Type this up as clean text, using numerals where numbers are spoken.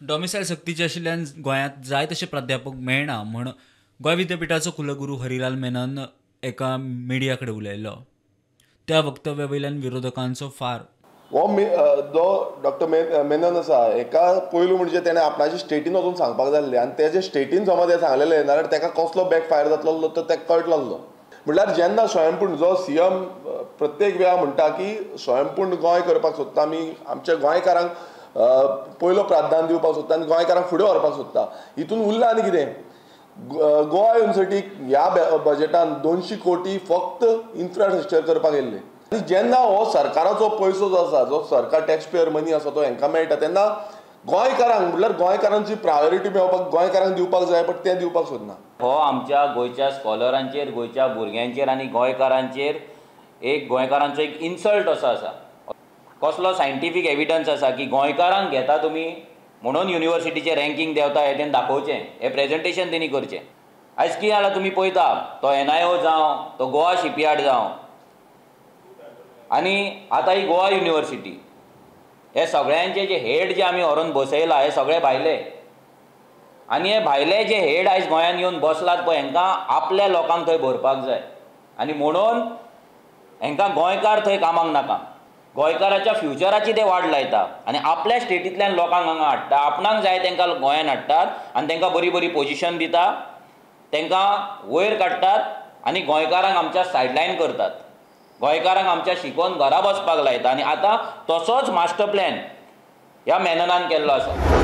डॉमिसायल सक्तीचे आशिल्ल्यान गोंयांत जाय तशे प्राध्यापक मेळना म्हण गोंय विद्यापीठाचो कुलगुरू हरिलाल मेनन एका मिडिया कडेन उलयल्लो. त्या वक्तव्या वयल्यान विरोधकांचो फार हो जो डॉक्टर मेनन आसा हेका पयलू म्हणजे तेणें आपणाच्या स्टेटीन वचून सांगपाक जाय आसलें आनी तेजे स्टेटीन समज हे सांगलेलें जाल्यार तेका कसलो बॅकफायर जातलो तो तेका कळटलो आसलो. म्हटल्यार जेन्ना स्वयंपूर्ण जो सीएम प्रत्येक वेळा म्हणटा की स्वयंपूर्ण गोंय करपाक सोदता आमी आमच्या गोंयकारांक पयलो प्राधान्य दिवपाक सोदता आनी गोंयकारांक फुडें व्हरपाक सोदता. हितून उरलां आनी कितें गोवा युनिवर्सिटीक ह्या बजेटान 200 कोटी फक्त इन्फ्रास्ट्रक्चर करपाक येयल्ले. आनी जेन्ना हो सरकाराचो पयसो जो आसा जो सरकार टॅक्स पेयर मनी आसा तो हांकां मेळटा तेन्ना गोंयकारांक म्हटल्यार गोंयकारांची प्रायोरिटी मेळपाक गोंयकारांक दिवपाक जाय बट तें दिवपाक सोदना. हो आमच्या गोंयच्या स्कॉलरांचेर गोंयच्या भुरग्यांचेर आनी गोंयकारांचेर गोंयकारांचो एक इन्सल्ट असो आसा. कसलो सायंटिफीक एविडन्स आसा की गोंयकारांक घेता तुमी म्हणून युनिवर्सिटीचें रँकींग देंवता हें तेणें दाखोवचें, हें प्रेजेंटेशन तेणी करचें. आयज कितें जालां तुमी पळयता तो NIO जावं तो गोवा शिपयार्ड जावं आनी आतां ही गोवा युनिवर्सिटी हे सगळ्यांचे जे हेड जे आमी व्हरून बसयला हे सगळे भायले आनी हे भायले जे हेड आयज गोंयांत येवन बसलात पळय हांकां आपल्या लोकांक थंय भरपाक जाय आनी म्हणून हांकां गोंयकार थंय कामाक नाका. गोंयकाराच्या फ्युचराची ते वाट लायता आनी आपल्या स्टेटींतल्यान लोकांक हांगा हाडटा, आपणाक जाय तांकां गोंयांत हाडटात आनी तांकां बरी बरी पोजिशन दिता, तांकां वयर काडटात आनी गोंयकारांक आमच्या सायडलायन करतात. गोंयकारांक आमच्या शिकोवन घरा बसपाक लायता आनी आतां तसोच मास्टर प्लॅन ह्या मेननान केल्लो आसा.